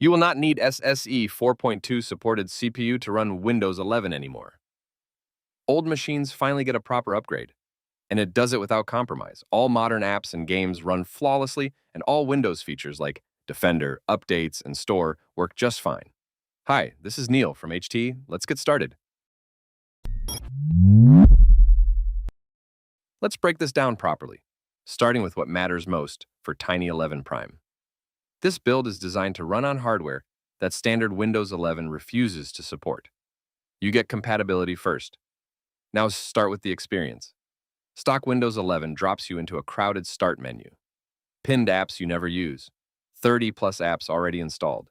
You will not need SSE 4.2 supported CPU to run Windows 11 anymore. Old machines finally get a proper upgrade, and it does it without compromise. All modern apps and games run flawlessly, and all Windows features like Defender, Updates, and Store work just fine. Hi, this is Neil from HT. Let's get started. Let's break this down properly, starting with what matters most for Tiny 11 Prime. This build is designed to run on hardware that standard Windows 11 refuses to support. You get compatibility first. Now start with the experience. Stock Windows 11 drops you into a crowded start menu. Pinned apps you never use. 30-plus apps already installed.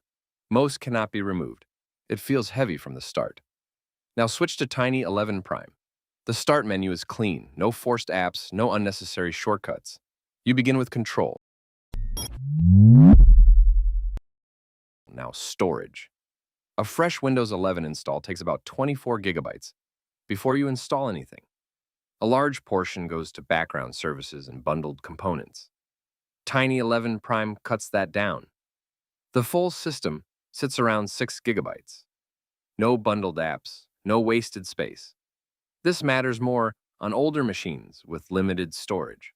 Most cannot be removed. It feels heavy from the start. Now switch to Tiny 11 Prime. The start menu is clean, no forced apps, no unnecessary shortcuts. You begin with Control. Now storage. A fresh Windows 11 install takes about 24 gigabytes before you install anything. A large portion goes to background services and bundled components. Tiny 11 Prime cuts that down. The full system sits around 6 gigabytes. No bundled apps, no wasted space. This matters more on older machines with limited storage.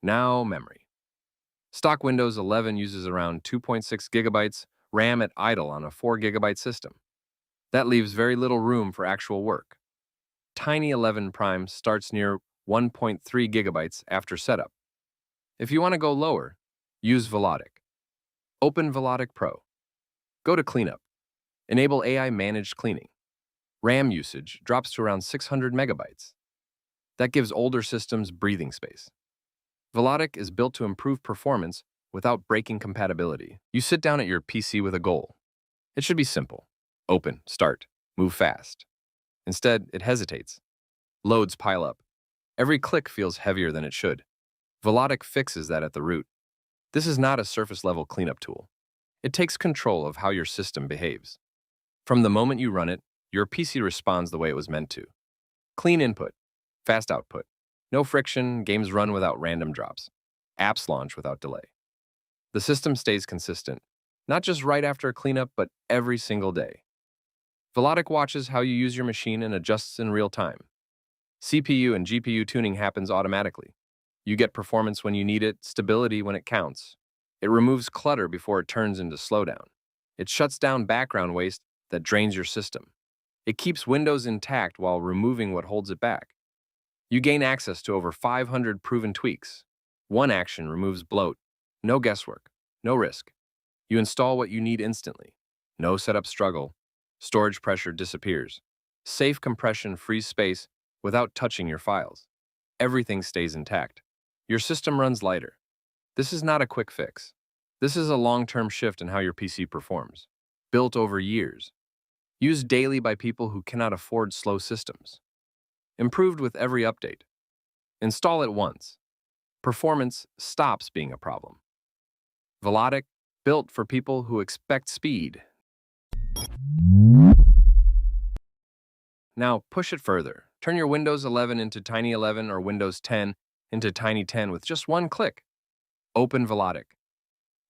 Now, memory. Stock Windows 11 uses around 2.6 gigabytes RAM at idle on a 4 gigabyte system. That leaves very little room for actual work. Tiny 11 Prime starts near 1.3 gigabytes after setup. If you want to go lower, use Velotic. Open Velotic Pro. Go to Cleanup. Enable AI-managed cleaning. RAM usage drops to around 600 megabytes. That gives older systems breathing space. Velotic is built to improve performance without breaking compatibility. You sit down at your PC with a goal. It should be simple. Open, start, move fast. Instead, it hesitates. Loads pile up. Every click feels heavier than it should. Velotic fixes that at the root. This is not a surface-level cleanup tool. It takes control of how your system behaves. From the moment you run it, your PC responds the way it was meant to. Clean input, fast output. No friction, games run without random drops. Apps launch without delay. The system stays consistent, not just right after a cleanup, but every single day. Velotic watches how you use your machine and adjusts in real time. CPU and GPU tuning happens automatically. You get performance when you need it, stability when it counts. It removes clutter before it turns into slowdown. It shuts down background waste that drains your system. It keeps Windows intact while removing what holds it back. You gain access to over 500 proven tweaks. One action removes bloat. No guesswork. No risk. You install what you need instantly. No setup struggle. Storage pressure disappears. Safe compression frees space without touching your files. Everything stays intact. Your system runs lighter. This is not a quick fix. This is a long-term shift in how your PC performs. Built over years. Used daily by people who cannot afford slow systems. Improved with every update. Install it once. Performance stops being a problem. Velotic, built for people who expect speed. Now push it further. Turn your Windows 11 into Tiny 11 or Windows 10 into Tiny 10 with just one click. Open Velotic.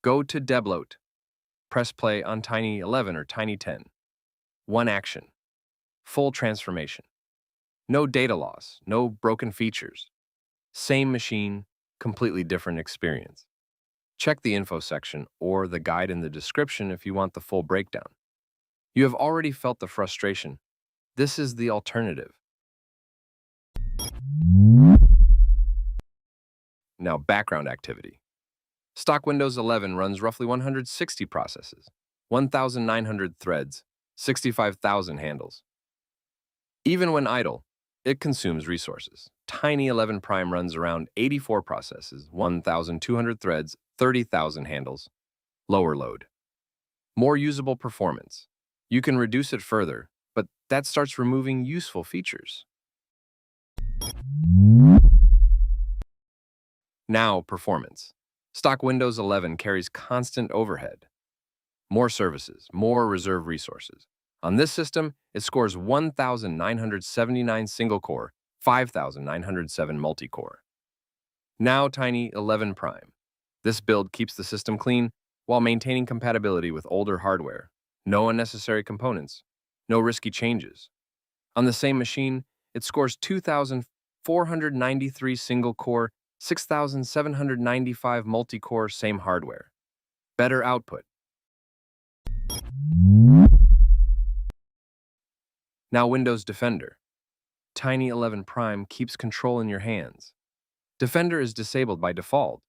Go to Debloat. Press play on Tiny 11 or Tiny 10. One action. Full transformation. No data loss, no broken features. Same machine, completely different experience. Check the info section or the guide in the description if you want the full breakdown. You have already felt the frustration. This is the alternative. Now, background activity. Stock Windows 11 runs roughly 160 processes, 1,900 threads, 65,000 handles. Even when idle, it consumes resources. Tiny 11 Prime runs around 84 processes, 1,200 threads, 30,000 handles. Lower load. More usable performance. You can reduce it further, but that starts removing useful features. Now, performance. Stock Windows 11 carries constant overhead. More services, more reserve resources. On this system, it scores 1,979 single-core, 5,907 multi-core. Now Tiny 11 Prime. This build keeps the system clean while maintaining compatibility with older hardware. No unnecessary components, no risky changes. On the same machine, it scores 2,493 single-core, 6,795 multi-core, same hardware. Better output. Now Windows Defender. Tiny 11 Prime keeps control in your hands. Defender is disabled by default.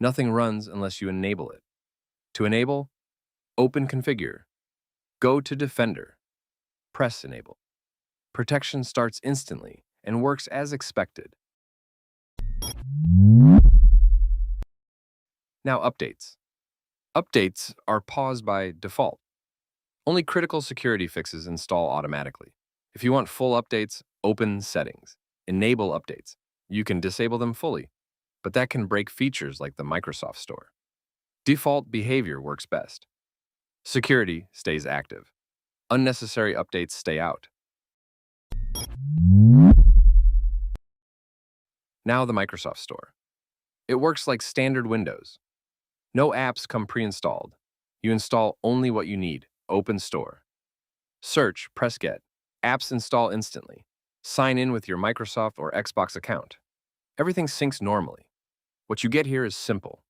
Nothing runs unless you enable it. To enable, open Configure. Go to Defender. Press Enable. Protection starts instantly and works as expected. Now updates. Updates are paused by default. Only critical security fixes install automatically. If you want full updates, open Settings. Enable updates. You can disable them fully, but that can break features like the Microsoft Store. Default behavior works best. Security stays active. Unnecessary updates stay out. Now the Microsoft Store. It works like standard Windows. No apps come pre-installed. You install only what you need. Open Store. Search, press Get. Apps install instantly. Sign in with your Microsoft or Xbox account. Everything syncs normally. What you get here is simple.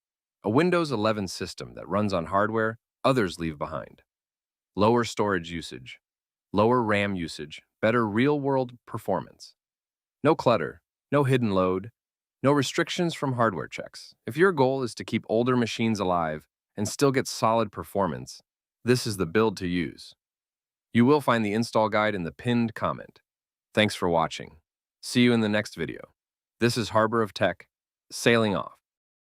A Windows 11 system that runs on hardware others leave behind. Lower storage usage, lower RAM usage, better real-world performance. No clutter, no hidden load, no restrictions from hardware checks. If your goal is to keep older machines alive and still get solid performance, this is the build to use. You will find the install guide in the pinned comment. Thanks for watching. See you in the next video. This is Harbor of Tech, sailing off.